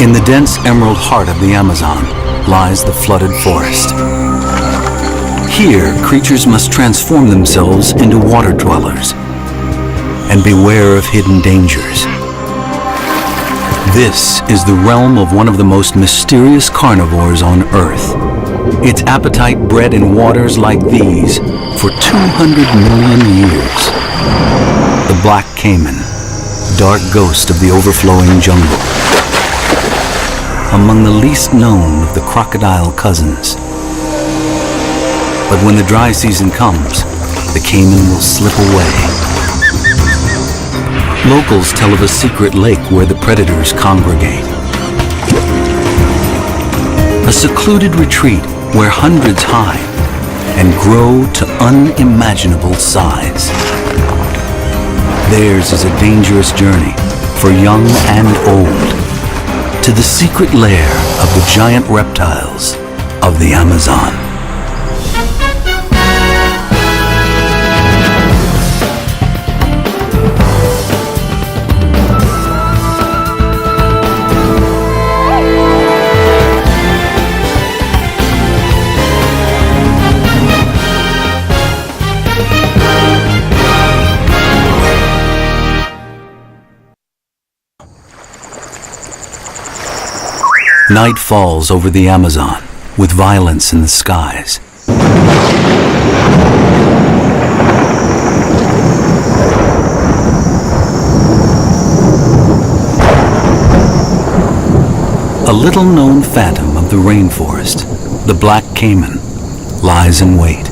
In the dense emerald heart of the Amazon lies the flooded forest. Here, creatures must transform themselves into water dwellers and beware of hidden dangers. This is the realm of one of the most mysterious carnivores on Earth. Its appetite bred in waters like these for 200 million years. The black Caiman, dark ghost of the overflowing jungle. Among the least known of the crocodile cousins. But when the dry season comes, the Caiman will slip away. Locals tell of a secret lake where the predators congregate. A secluded retreat where hundreds hide and grow to unimaginable size. Theirs is a dangerous journey for young and old to the secret lair of the giant reptiles of the Amazon. Night falls over the Amazon with violence in the skies. A little-known phantom of the rainforest, the black Caiman, lies in wait.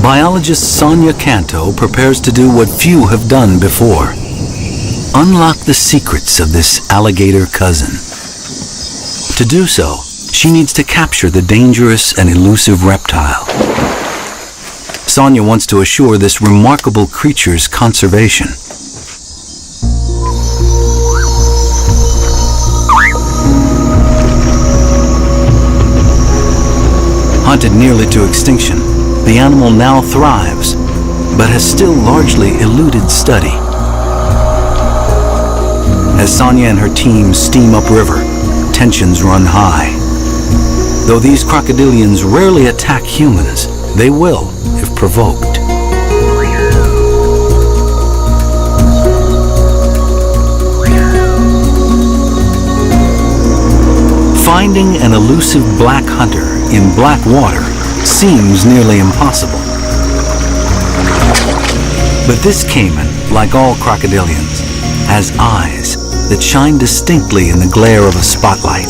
Biologist Sonia Canto prepares to do what few have done before. Unlock the secrets of this alligator cousin. To do so, she needs to capture the dangerous and elusive reptile. Sonia wants to assure this remarkable creature's conservation. Hunted nearly to extinction, the animal now thrives, but has still largely eluded study. As Sonia and her team steam upriver, tensions run high. Though these crocodilians rarely attack humans, they will if provoked. Finding an elusive black hunter in black water seems nearly impossible. But this Caiman, like all crocodilians, has eyes that shine distinctly in the glare of a spotlight.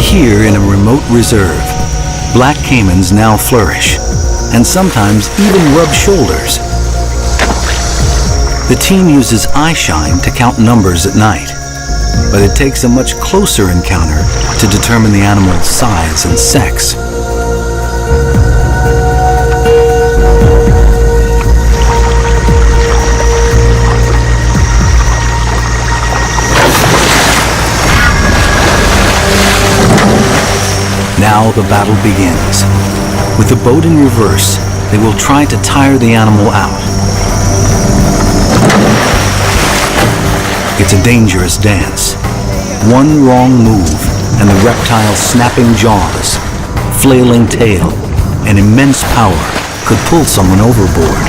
Here in a remote reserve, black Caimans now flourish, and sometimes even rub shoulders. The team uses eye shine to count numbers at night, but it takes a much closer encounter to determine the animal's size and sex. Now the battle begins. With the boat in reverse, they will try to tire the animal out. It's a dangerous dance. One wrong move, and the reptile's snapping jaws, flailing tail, and immense power could pull someone overboard.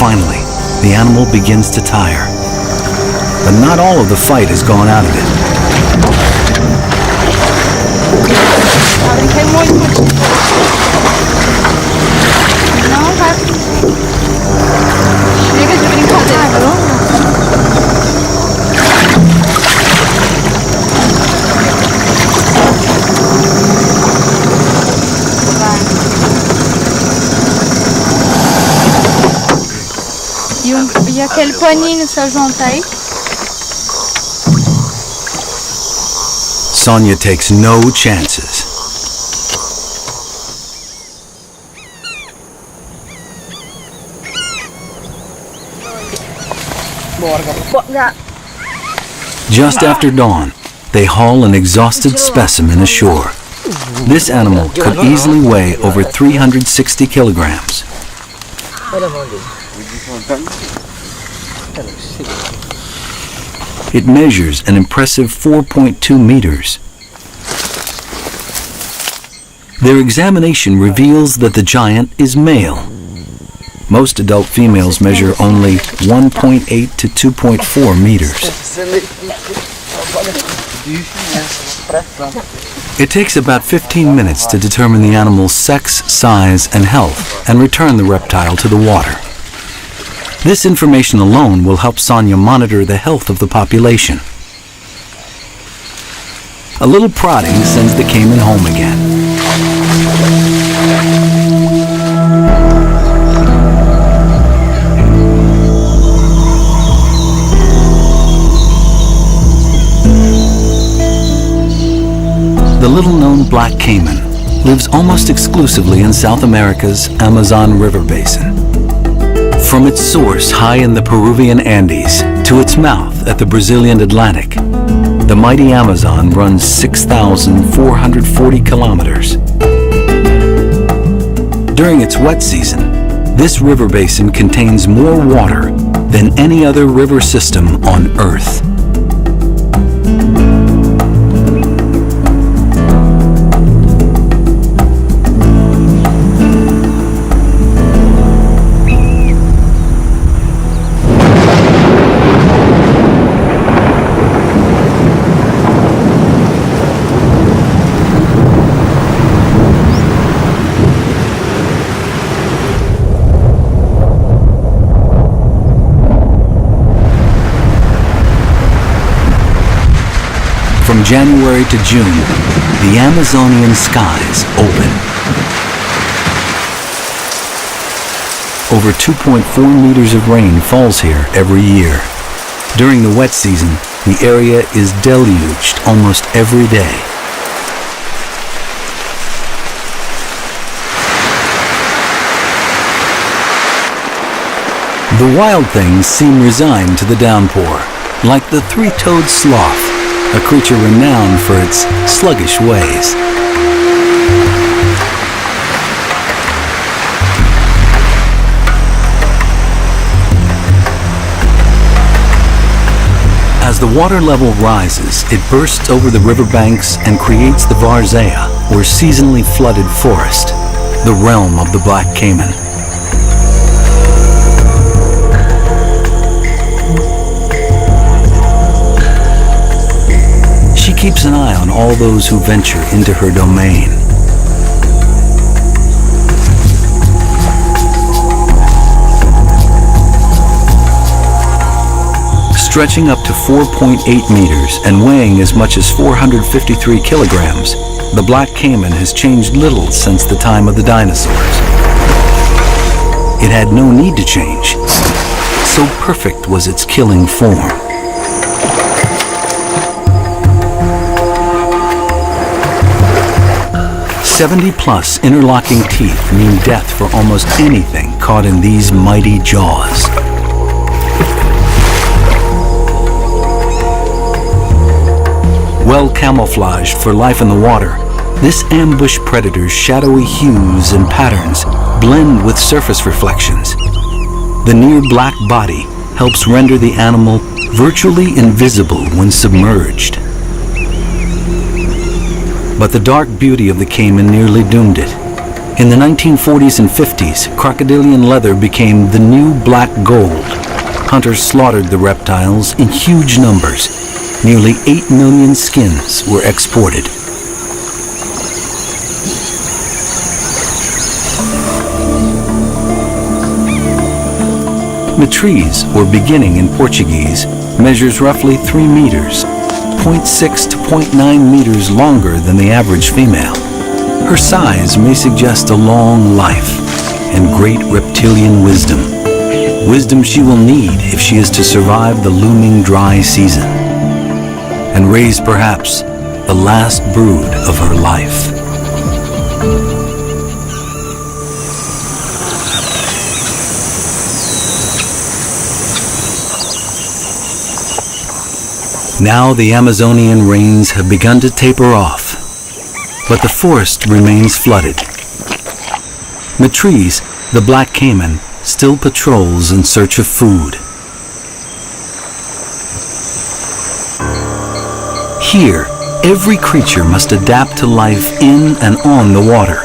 Finally, the animal begins to tire. But not all of the fight has gone out of it. Il y a quelle poignée nous sommes en taille? Sonia takes no chances. Just after dawn, they haul an exhausted specimen ashore. This animal could easily weigh over 360 kilograms. It measures an impressive 4.2 meters. Their examination reveals that the giant is male. Most adult females measure only 1.8 to 2.4 meters. It takes about 15 minutes to determine the animal's sex, size, and health, and return the reptile to the water. This information alone will help Sonia monitor the health of the population. A little prodding sends the caiman home again. The little-known black caiman lives almost exclusively in South America's Amazon River basin. From its source high in the Peruvian Andes to its mouth at the Brazilian Atlantic, the mighty Amazon runs 6,440 kilometers. During its wet season, this river basin contains more water than any other river system on Earth. From January to June, the Amazonian skies open. Over 2.4 meters of rain falls here every year. During the wet season, the area is deluged almost every day. The wild things seem resigned to the downpour, like the three-toed sloth, a creature renowned for its sluggish ways. As the water level rises, it bursts over the riverbanks and creates the Várzea, or seasonally flooded forest, the realm of the black caiman. She keeps an eye on all those who venture into her domain. Stretching up to 4.8 meters and weighing as much as 453 kilograms, the black caiman has changed little since the time of the dinosaurs. It had no need to change. So perfect was its killing form. 70-plus interlocking teeth mean death for almost anything caught in these mighty jaws. Well camouflaged for life in the water, this ambush predator's shadowy hues and patterns blend with surface reflections. The near-black body helps render the animal virtually invisible when submerged. But the dark beauty of the caiman nearly doomed it. In the 1940s and 50s, crocodilian leather became the new black gold. Hunters slaughtered the reptiles in huge numbers. Nearly 8 million skins were exported. Matriz, or beginning in Portuguese, measures roughly 3 meters. 0.6 to 0.9 meters longer than the average female. Her size may suggest a long life and great reptilian wisdom. wisdom she will need if she is to survive the looming dry season and raise perhaps the last brood of her life. Now the Amazonian rains have begun to taper off, but the forest remains flooded. Matrice, the black caiman, still patrols in search of food. Here, every creature must adapt to life in and on the water.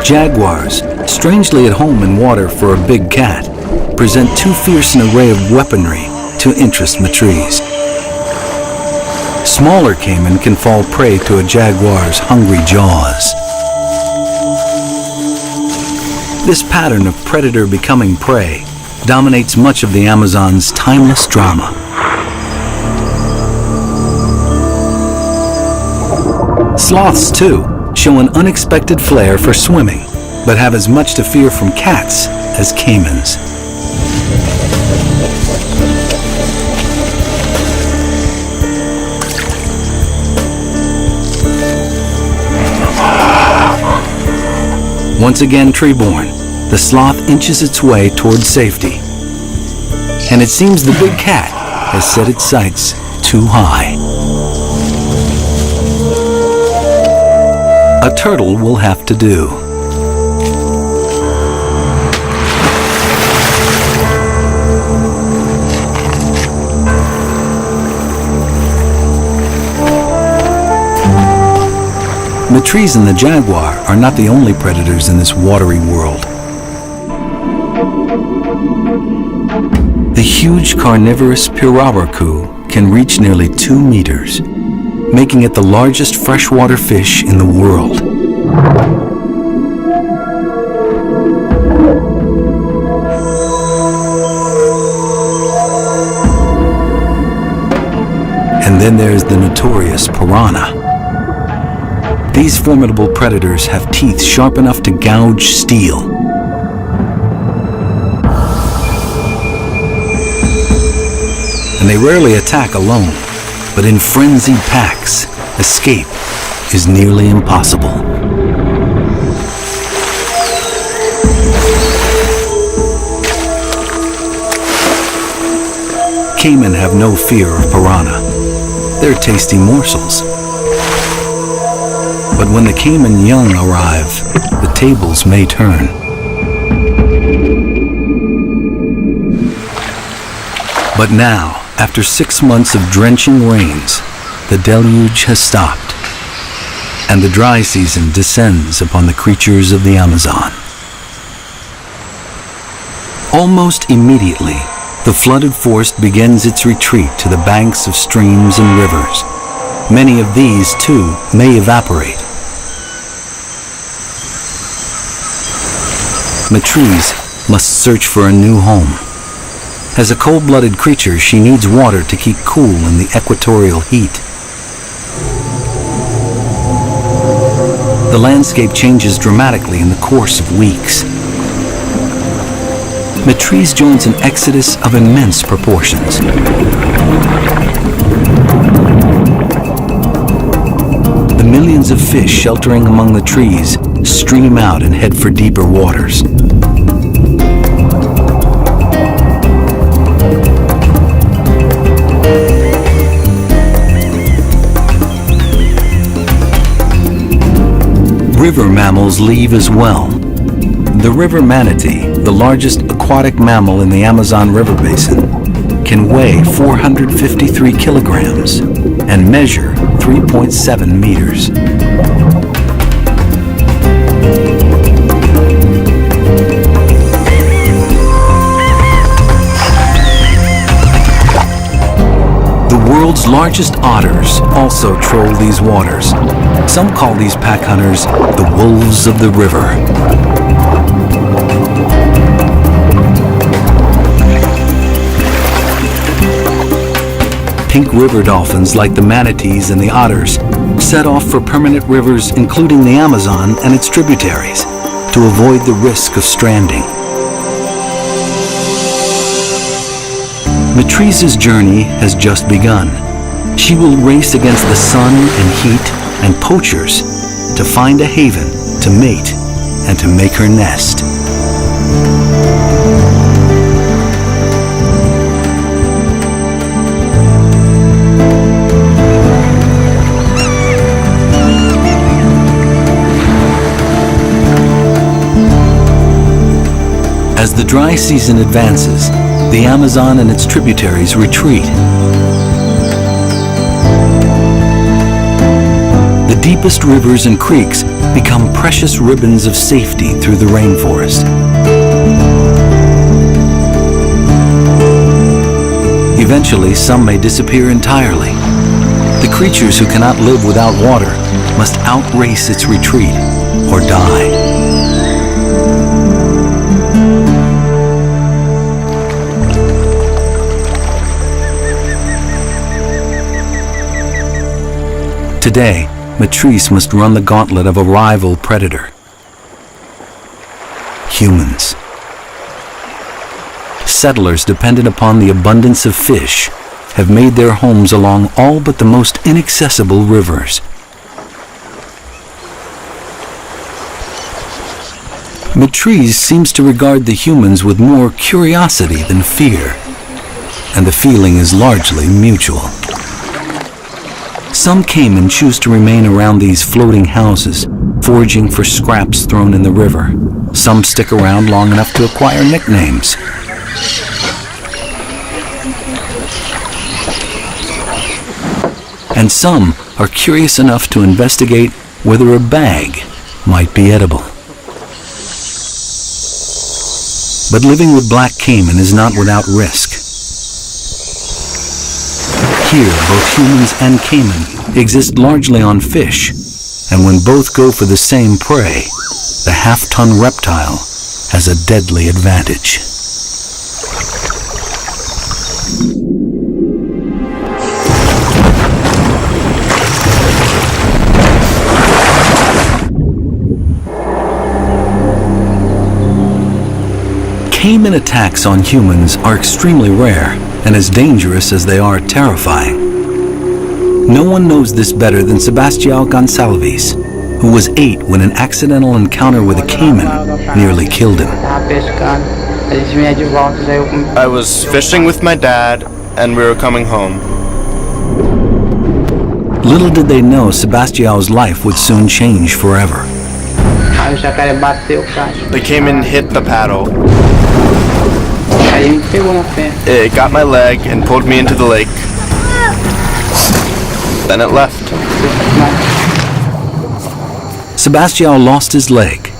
Jaguars, strangely at home in water for a big cat, present too fierce an array of weaponry to interest Matrice. Smaller caiman can fall prey to a jaguar's hungry jaws. This pattern of predator becoming prey dominates much of the Amazon's timeless drama. Sloths, too, show an unexpected flair for swimming, but have as much to fear from cats as caimans. Once again tree-born, the sloth inches its way towards safety. And it seems the big cat has set its sights too high. A turtle will have to do. Matrice and the jaguar are not the only predators in this watery world. The huge carnivorous pirarucu can reach nearly 2 meters, making it the largest freshwater fish in the world. And then there's the notorious piranha. These formidable predators have teeth sharp enough to gouge steel. And they rarely attack alone, but in frenzied packs, escape is nearly impossible. Caiman have no fear of piranha. They're tasty morsels. But when the caiman young arrive, the tables may turn. But now, after 6 months of drenching rains, the deluge has stopped, and the dry season descends upon the creatures of the Amazon. Almost immediately, the flooded forest begins its retreat to the banks of streams and rivers. Many of these, too, may evaporate. Matrice must search for a new home. As a cold-blooded creature, she needs water to keep cool in the equatorial heat. The landscape changes dramatically in the course of weeks. Matrice joins an exodus of immense proportions. The millions of fish sheltering among the trees stream out and head for deeper waters. River mammals leave as well. The river manatee, the largest aquatic mammal in the Amazon River basin, can weigh 453 kilograms and measure 3.7 meters. The world's largest otters also troll these waters. Some call these pack hunters the wolves of the river. Pink river dolphins, like the manatees and the otters, set off for permanent rivers including the Amazon and its tributaries to avoid the risk of stranding. Matrice's journey has just begun. She will race against the sun and heat and poachers to find a haven, to mate, and to make her nest. As the dry season advances, the Amazon and its tributaries retreat. The deepest rivers and creeks become precious ribbons of safety through the rainforest. Eventually, some may disappear entirely. The creatures who cannot live without water must outrace its retreat or die. Today, Matrice must run the gauntlet of a rival predator: humans. Settlers dependent upon the abundance of fish have made their homes along all but the most inaccessible rivers. Matrice seems to regard the humans with more curiosity than fear, and the feeling is largely mutual. Some Caiman choose to remain around these floating houses, foraging for scraps thrown in the river. Some stick around long enough to acquire nicknames. And some are curious enough to investigate whether a bag might be edible. But living with black Caiman is not without risk. Here, both humans and Caiman exist largely on fish, and when both go for the same prey, the half-ton reptile has a deadly advantage. Caiman attacks on humans are extremely rare and as dangerous as they are terrifying. No one knows this better than Sebastião Gonçalves, who was 8 when an accidental encounter with a Caiman nearly killed him. I was fishing with my dad and we were coming home. Little did they know Sebastião's life would soon change forever. The Caiman hit the paddle. It got my leg and pulled me into the lake. Then it left. Sebastião lost his leg,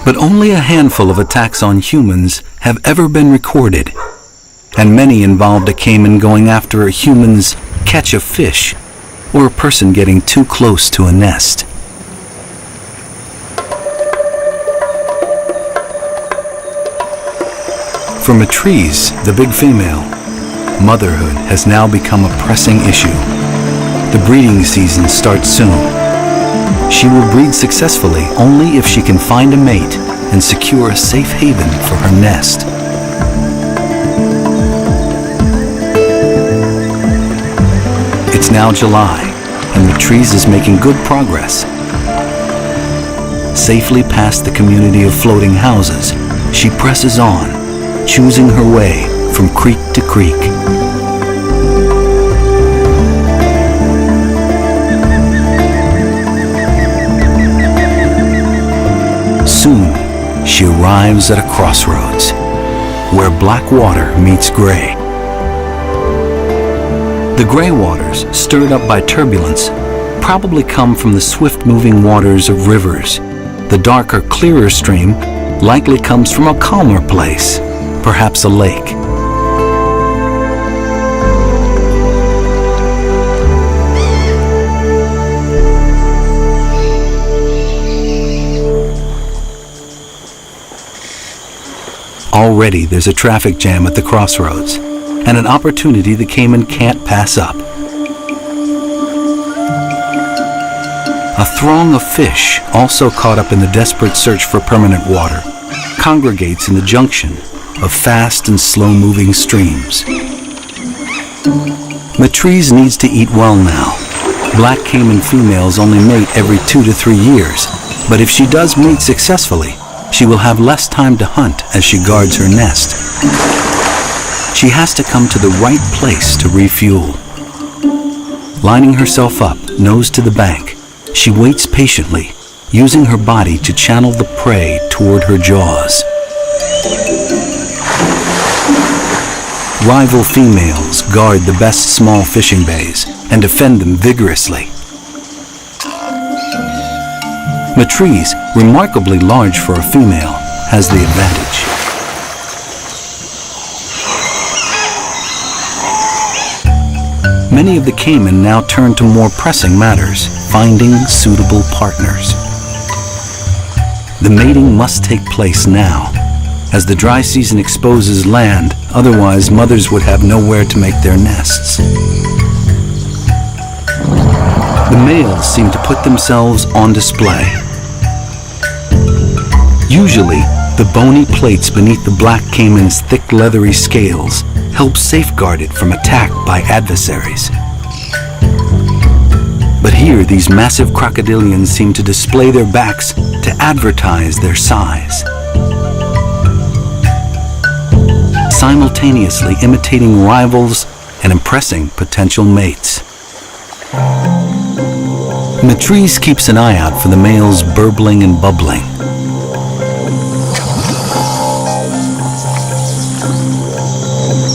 but only a handful of attacks on humans have ever been recorded, and many involved a Caiman going after a human's catch of fish or a person getting too close to a nest. For Matrice, the big female, motherhood has now become a pressing issue. The breeding season starts soon. She will breed successfully only if she can find a mate and secure a safe haven for her nest. It's now July, and Matrice is making good progress. Safely past the community of floating houses, she presses on, choosing her way from creek to creek. Soon, she arrives at a crossroads, where black water meets gray. The gray waters, stirred up by turbulence, probably come from the swift-moving waters of rivers. The darker, clearer stream likely comes from a calmer place, perhaps a lake. Already there's a traffic jam at the crossroads, and an opportunity the Caiman can't pass up. A throng of fish, also caught up in the desperate search for permanent water, congregates in the junction of fast and slow-moving streams. Matrice needs to eat well now. Black caiman females only mate every 2 to 3 years, but if she does mate successfully, she will have less time to hunt as she guards her nest. She has to come to the right place to refuel. Lining herself up, nose to the bank, she waits patiently, using her body to channel the prey toward her jaws. Rival females guard the best small fishing bays and defend them vigorously. Matrice, remarkably large for a female, has the advantage. Many of the caiman now turn to more pressing matters, finding suitable partners. The mating must take place now, as the dry season exposes land, otherwise mothers would have nowhere to make their nests. The males seem to put themselves on display. Usually, the bony plates beneath the black caiman's thick leathery scales help safeguard it from attack by adversaries. But here, these massive crocodilians seem to display their backs to advertise their size, simultaneously imitating rivals and impressing potential mates. Matrice keeps an eye out for the males burbling and bubbling.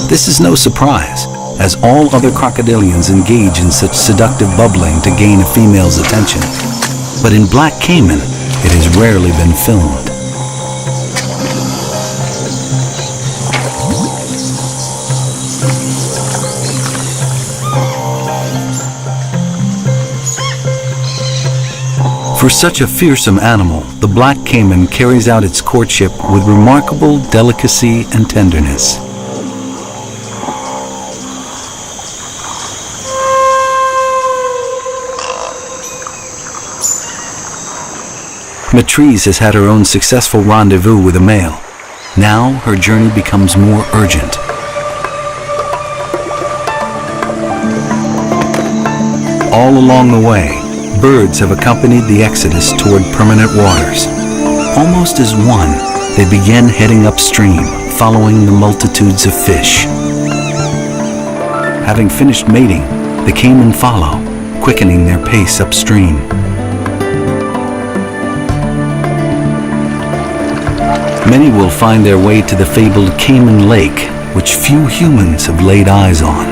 This is no surprise, as all other crocodilians engage in such seductive bubbling to gain a female's attention. But in black caiman, it has rarely been filmed. For such a fearsome animal, the black caiman carries out its courtship with remarkable delicacy and tenderness. Matrice has had her own successful rendezvous with a male. Now her journey becomes more urgent. All along the way, birds have accompanied the exodus toward permanent waters. Almost as one, they begin heading upstream, following the multitudes of fish. Having finished mating, the caiman follow, quickening their pace upstream. Many will find their way to the fabled Caiman Lake, which few humans have laid eyes on.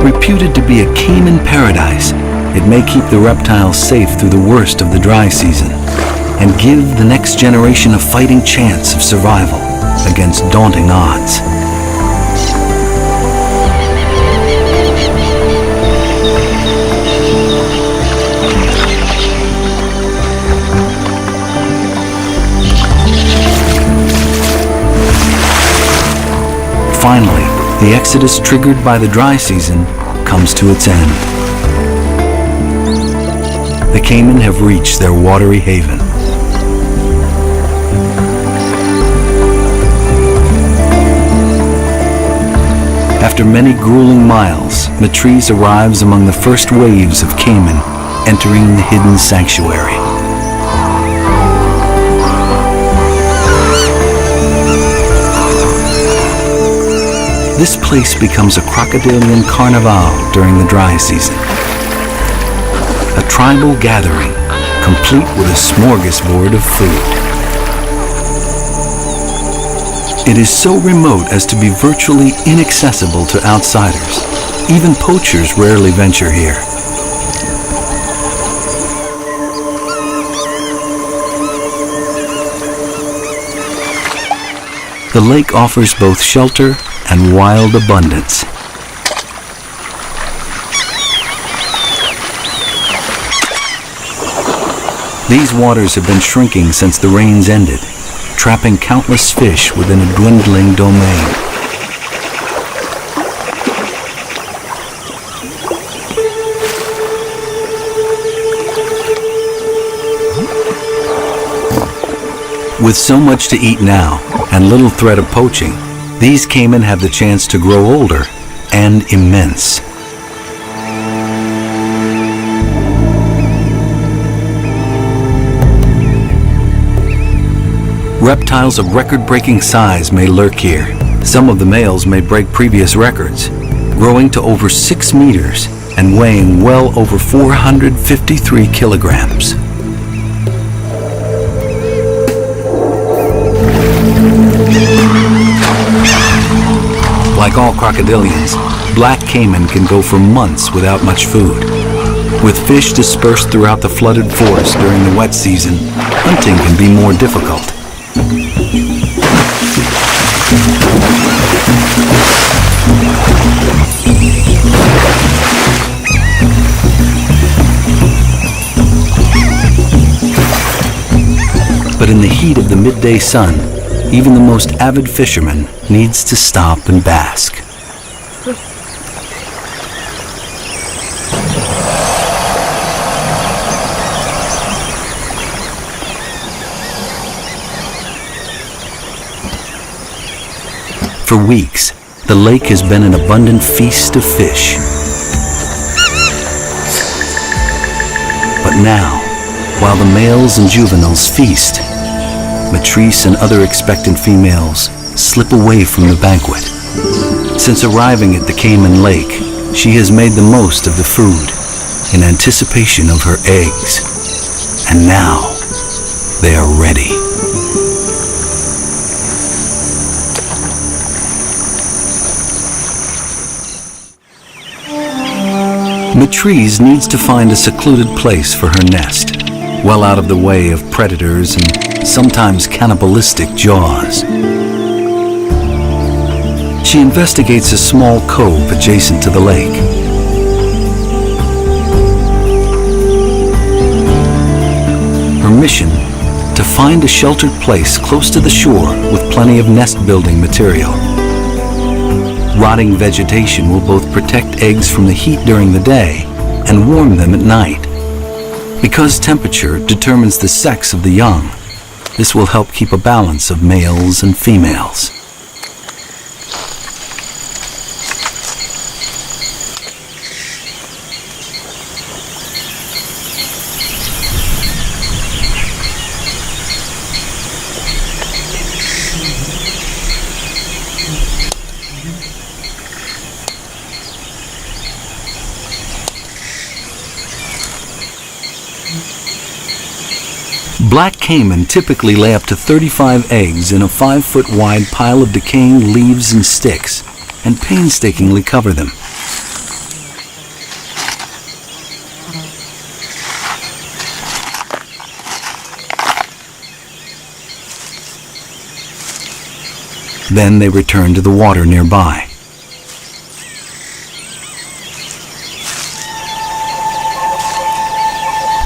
Reputed to be a caiman paradise, it may keep the reptiles safe through the worst of the dry season and give the next generation a fighting chance of survival against daunting odds. Finally, the exodus triggered by the dry season comes to its end. The caiman have reached their watery haven. After many grueling miles, Matrice arrives among the first waves of caiman entering the hidden sanctuary. This place becomes a crocodilian carnival during the dry season. A tribal gathering, complete with a smorgasbord of food. It is so remote as to be virtually inaccessible to outsiders. Even poachers rarely venture here. The lake offers both shelter and wild abundance. These waters have been shrinking since the rains ended, trapping countless fish within a dwindling domain. With so much to eat now and little threat of poaching, these caiman have the chance to grow older and immense. Reptiles of record-breaking size may lurk here. Some of the males may break previous records, growing to over 6 meters and weighing well over 453 kilograms. Like all crocodilians, black caiman can go for months without much food. With fish dispersed throughout the flooded forest during the wet season, hunting can be more difficult. But in the heat of the midday sun, even the most avid fisherman needs to stop and bask. For weeks, the lake has been an abundant feast of fish. But now, while the males and juveniles feast, Matrice and other expectant females slip away from the banquet. Since arriving at the Caiman Lake, she has made the most of the food in anticipation of her eggs. And now, they are ready. Matrice needs to find a secluded place for her nest, well out of the way of predators and sometimes cannibalistic jaws. She investigates a small cove adjacent to the lake. Her mission: to find a sheltered place close to the shore with plenty of nest-building material. Rotting vegetation will both protect eggs from the heat during the day and warm them at night. Because temperature determines the sex of the young, this will help keep a balance of males and females. Black caiman typically lay up to 35 eggs in a 5-foot wide pile of decaying leaves and sticks, and painstakingly cover them. Then they return to the water nearby.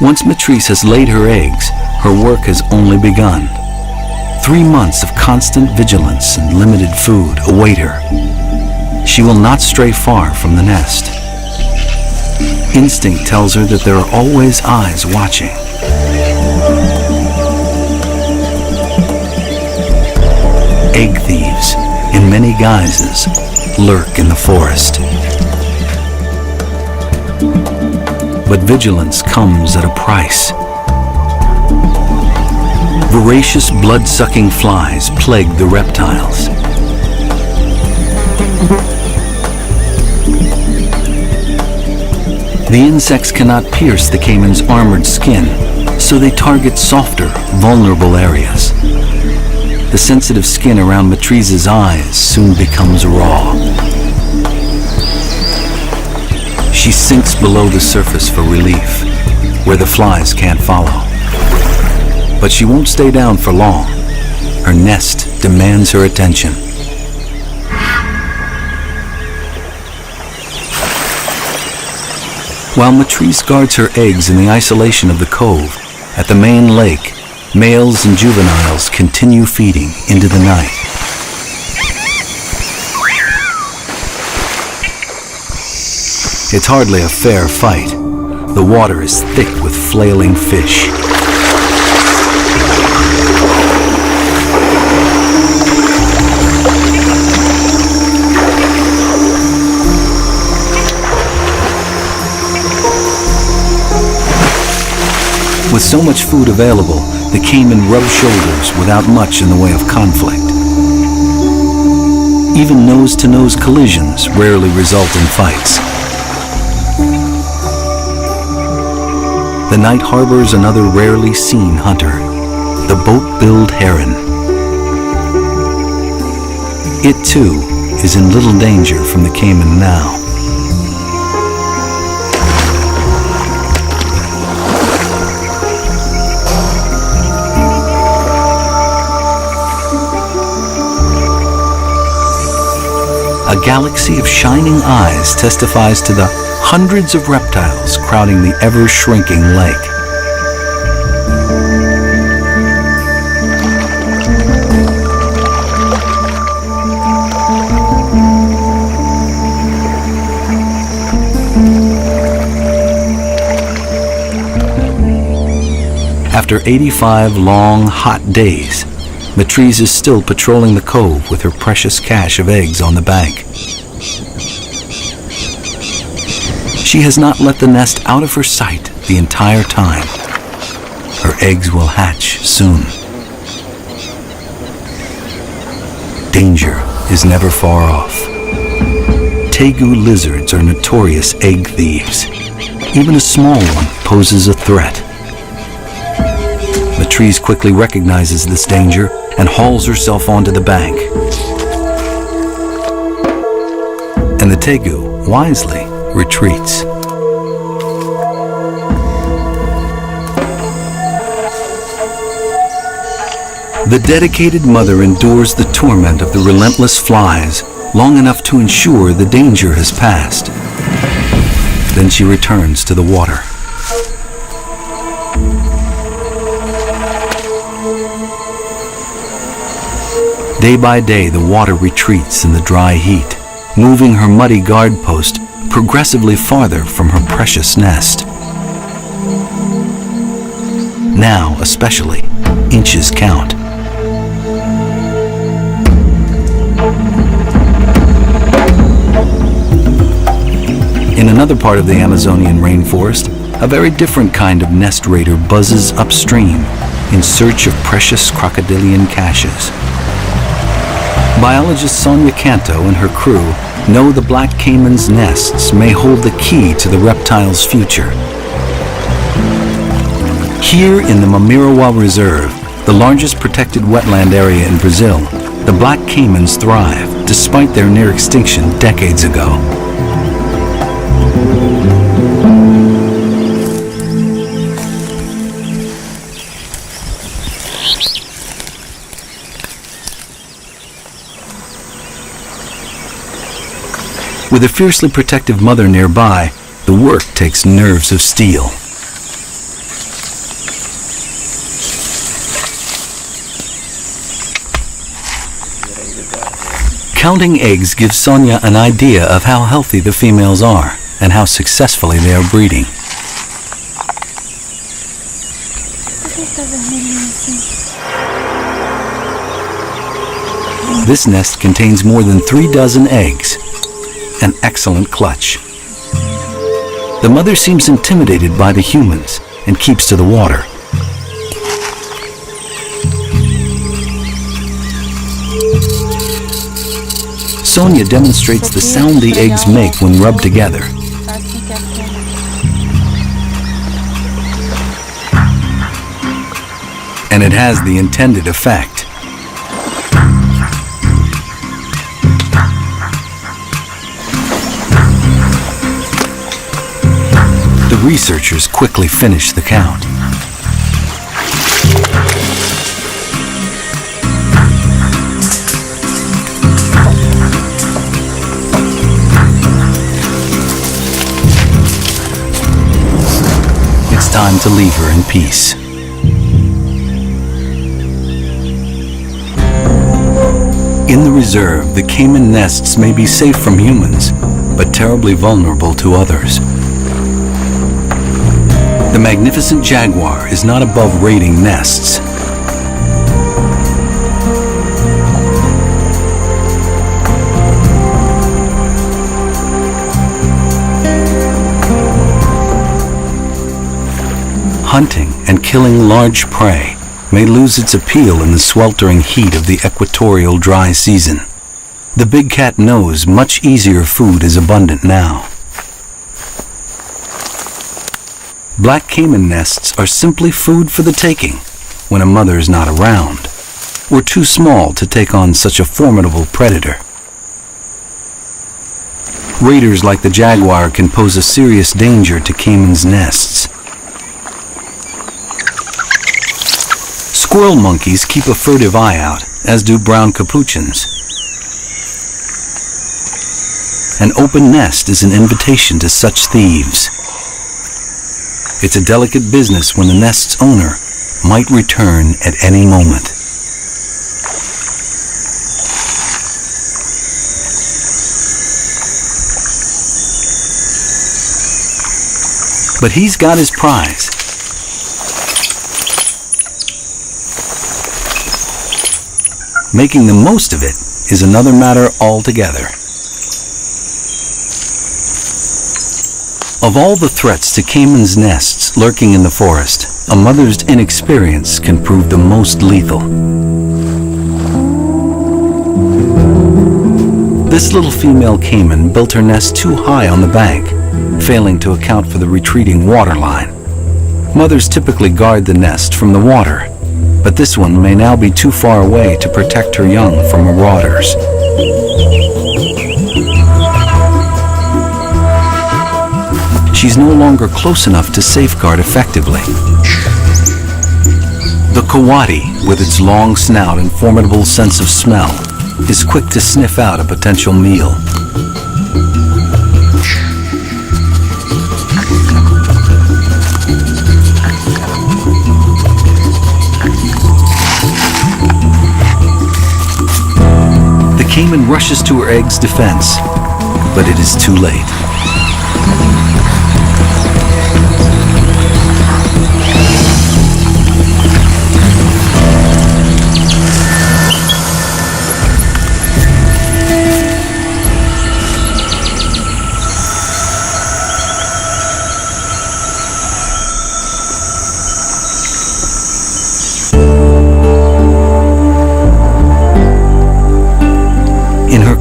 Once Matrice has laid her eggs, her work has only begun. 3 months of constant vigilance and limited food await her. She will not stray far from the nest. Instinct tells her that there are always eyes watching. Egg thieves, in many guises, lurk in the forest. But vigilance comes at a price. Voracious blood-sucking flies plague the reptiles. The insects cannot pierce the caiman's armored skin, so they target softer, vulnerable areas. The sensitive skin around Matrice's eyes soon becomes raw. She sinks below the surface for relief, where the flies can't follow. But she won't stay down for long. Her nest demands her attention. While Matrice guards her eggs in the isolation of the cove, at the main lake, males and juveniles continue feeding into the night. It's hardly a fair fight. The water is thick with flailing fish. With so much food available, the caiman rub shoulders without much in the way of conflict. Even nose-to-nose collisions rarely result in fights. The night harbors another rarely seen hunter, the boat-billed heron. It too is in little danger from the caiman now. A galaxy of shining eyes testifies to the hundreds of reptiles crowding the ever-shrinking lake. After 85 long, hot days, Matrice is still patrolling the cove with her precious cache of eggs on the bank. She has not let the nest out of her sight the entire time. Her eggs will hatch soon. Danger is never far off. Tegu lizards are notorious egg thieves. Even a small one poses a threat. Matrice quickly recognizes this danger and hauls herself onto the bank. And the tegu wisely retreats. The dedicated mother endures the torment of the relentless flies long enough to ensure the danger has passed. Then she returns to the water. Day by day, the water retreats in the dry heat, moving her muddy guard post progressively farther from her precious nest. Now, especially, inches count. In another part of the Amazonian rainforest, a very different kind of nest raider buzzes upstream in search of precious crocodilian caches. Biologist Sonia Canto and her crew know the black caiman's nests may hold the key to the reptile's future. Here in the Mamirawa Reserve, the largest protected wetland area in Brazil, the black caimans thrive despite their near extinction decades ago. With a fiercely protective mother nearby, the work takes nerves of steel. Counting eggs gives Sonia an idea of how healthy the females are and how successfully they are breeding. This nest contains more than 3 dozen eggs. An excellent clutch. The mother seems intimidated by the humans and keeps to the water. Sonia demonstrates the sound the eggs make when rubbed together. And it has the intended effect. The researchers quickly finish the count. It's time to leave her in peace. In the reserve, the caiman nests may be safe from humans, but terribly vulnerable to others. The magnificent jaguar is not above raiding nests. Hunting and killing large prey may lose its appeal in the sweltering heat of the equatorial dry season. The big cat knows much easier food is abundant now. Black caiman nests are simply food for the taking when a mother is not around, or too small to take on such a formidable predator. Raiders like the jaguar can pose a serious danger to caiman's nests. Squirrel monkeys keep a furtive eye out, as do brown capuchins. An open nest is an invitation to such thieves. It's a delicate business when the nest's owner might return at any moment. But he's got his prize. Making the most of it is another matter altogether. Of all the threats to caiman's nests lurking in the forest, a mother's inexperience can prove the most lethal. This little female caiman built her nest too high on the bank, failing to account for the retreating water line. Mothers typically guard the nest from the water, but this one may now be too far away to protect her young from marauders. She's no longer close enough to safeguard effectively. The coati, with its long snout and formidable sense of smell, is quick to sniff out a potential meal. The caiman rushes to her egg's defense, but it is too late.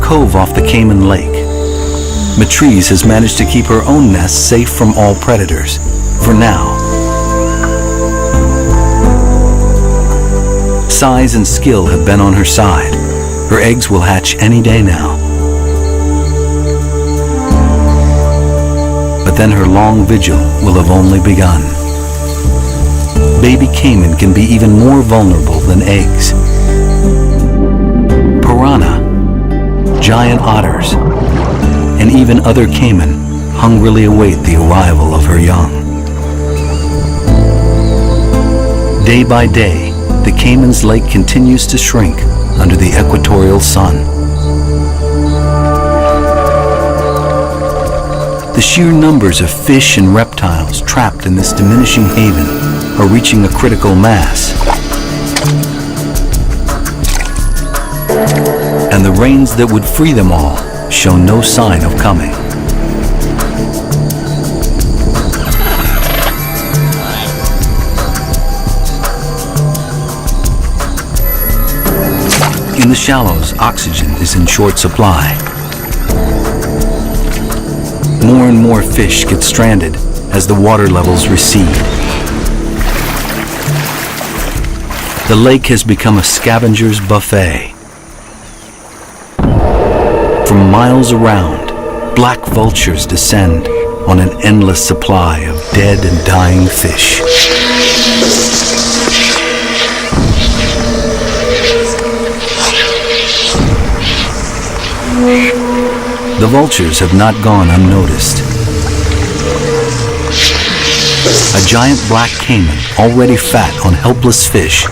Cove off the Caiman Lake, Matrice has managed to keep her own nest safe from all predators, for now. Size and skill have been on her side. Her eggs will hatch any day now. But then her long vigil will have only begun. Baby caiman can be even more vulnerable than eggs. Piranha, giant otters, and even other caiman hungrily await the arrival of her young. Day by day, the Caiman's lake continues to shrink under the equatorial sun. The sheer numbers of fish and reptiles trapped in this diminishing haven are reaching a critical mass. And the rains that would free them all show no sign of coming. In the shallows, oxygen is in short supply. More and more fish get stranded as the water levels recede. The lake has become a scavenger's buffet. From miles around, black vultures descend on an endless supply of dead and dying fish. The vultures have not gone unnoticed. A giant black caiman, already fat on helpless fish,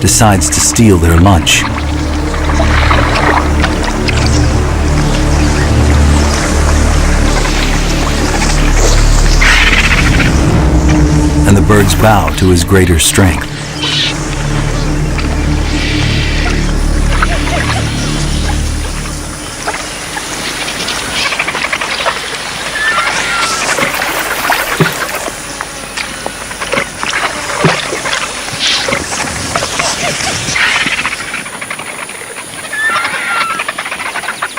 decides to steal their lunch. And the birds bow to his greater strength.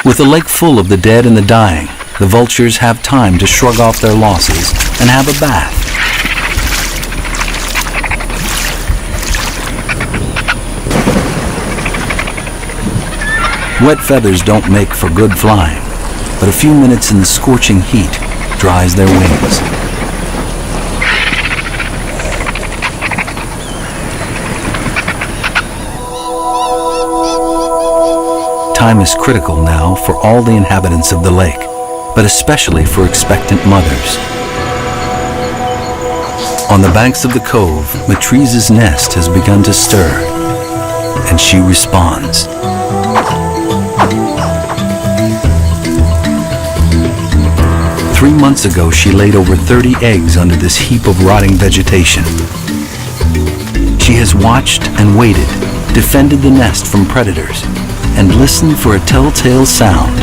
With the lake full of the dead and the dying, the vultures have time to shrug off their losses and have a bath. Wet feathers don't make for good flying, but a few minutes in the scorching heat dries their wings. Time is critical now for all the inhabitants of the lake, but especially for expectant mothers. On the banks of the cove, Matreese's nest has begun to stir, and she responds. 3 months ago, she laid over 30 eggs under this heap of rotting vegetation. She has watched and waited, defended the nest from predators, and listened for a telltale sound.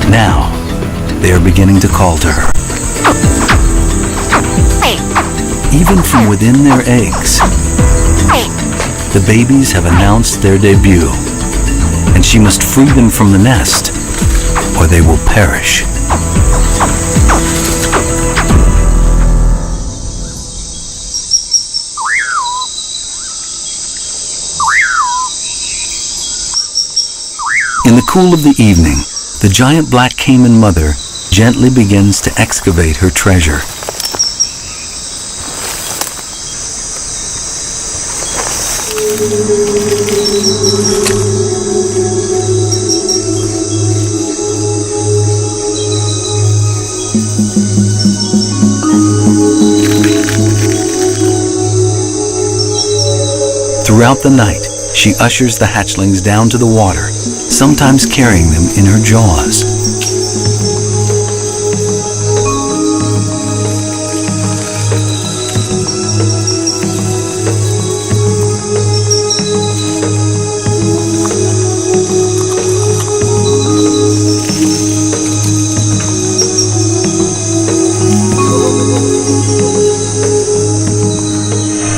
Now, they are beginning to call to her. Even from within their eggs, the babies have announced their debut, and she must free them from the nest, or they will perish. In the cool of the evening, the giant black caiman mother gently begins to excavate her treasure. Throughout the night, she ushers the hatchlings down to the water, sometimes carrying them in her jaws.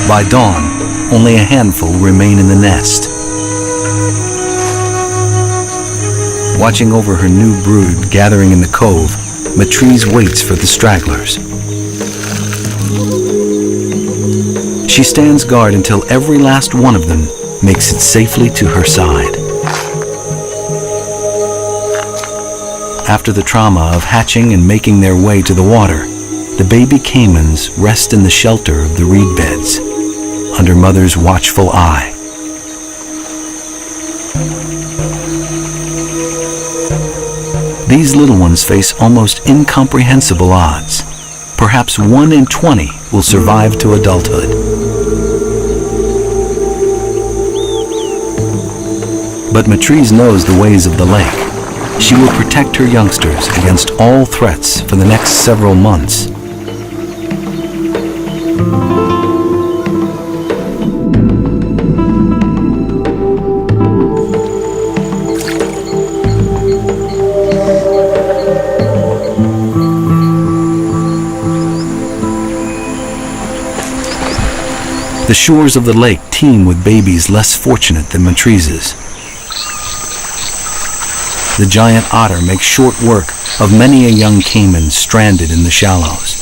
By dawn, only a handful remain in the nest. Watching over her new brood gathering in the cove, Matreese waits for the stragglers. She stands guard until every last one of them makes it safely to her side. After the trauma of hatching and making their way to the water, the baby caimans rest in the shelter of the reed beds, under Mother's watchful eye. These little ones face almost incomprehensible odds. Perhaps 1 in 20 will survive to adulthood. But Matreese knows the ways of the lake. She will protect her youngsters against all threats for the next several months. The shores of the lake teem with babies less fortunate than Matreese's. The giant otter makes short work of many a young caiman stranded in the shallows.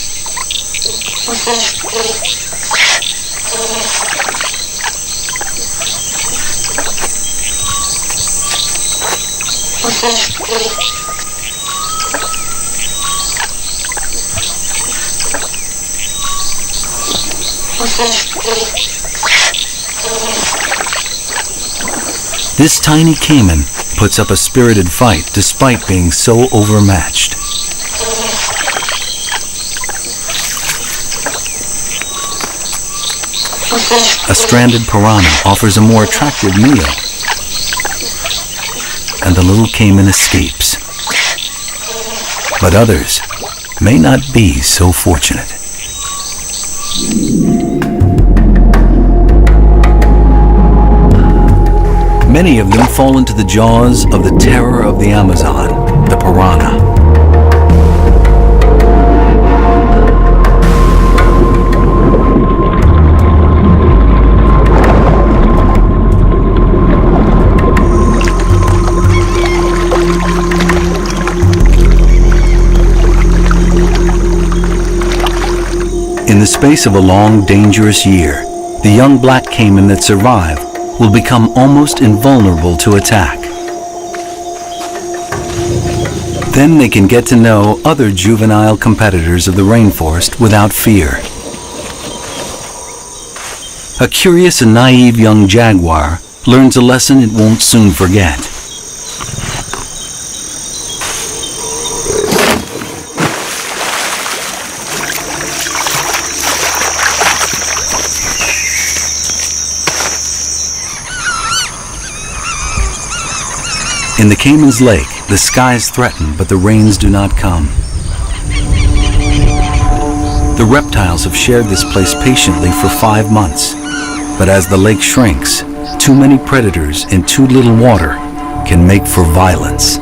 This tiny caiman puts up a spirited fight despite being so overmatched. A stranded piranha offers a more attractive meal, and the little caiman escapes. But others may not be so fortunate. Many of them fall into the jaws of the terror of the Amazon, the piranha. space of a long, dangerous year, the young black caiman that survive will become almost invulnerable to attack. Then they can get to know other juvenile competitors of the rainforest without fear. A curious and naive young jaguar learns a lesson it won't soon forget. In the Caiman's lake, the skies threaten, but the rains do not come. The reptiles have shared this place patiently for 5 months, but as the lake shrinks, too many predators in too little water can make for violence.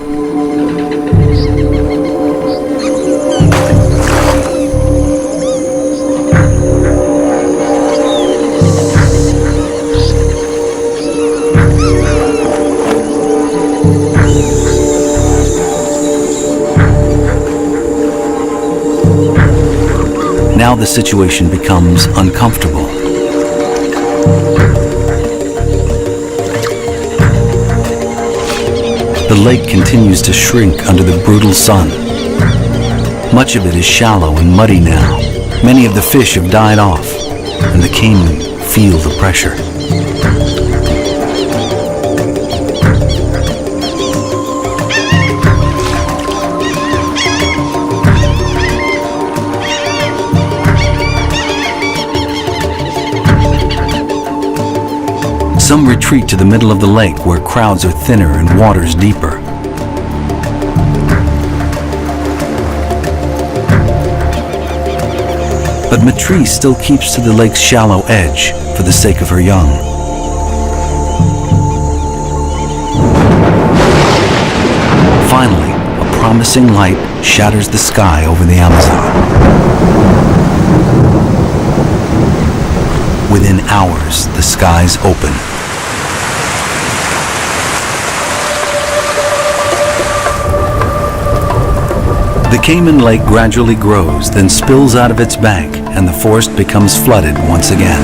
Now the situation becomes uncomfortable. The lake continues to shrink under the brutal sun. Much of it is shallow and muddy now. Many of the fish have died off, and the caiman feel the pressure. Some retreat to the middle of the lake where crowds are thinner and waters deeper. But Matrice still keeps to the lake's shallow edge for the sake of her young. Finally, a promising light shatters the sky over the Amazon. Within hours, the skies open. The Caiman Lake gradually grows, then spills out of its bank, and the forest becomes flooded once again.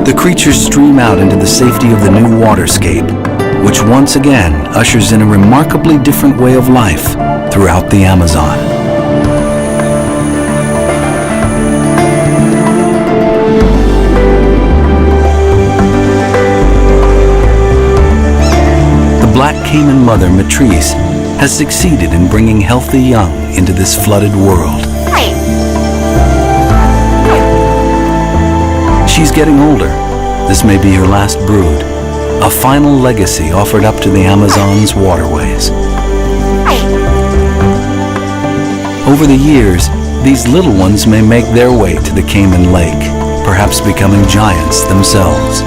The creatures stream out into the safety of the new waterscape, which once again ushers in a remarkably different way of life throughout the Amazon. The black caiman mother, Matrice, has succeeded in bringing healthy young into this flooded world. She's getting older. This may be her last brood, a final legacy offered up to the Amazon's waterways. Over the years, these little ones may make their way to the Caiman Lake, perhaps becoming giants themselves.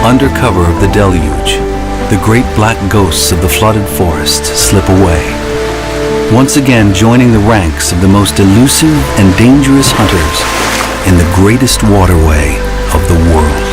Under cover of the deluge, the great black ghosts of the flooded forest slip away, once again joining the ranks of the most elusive and dangerous hunters in the greatest waterway of the world.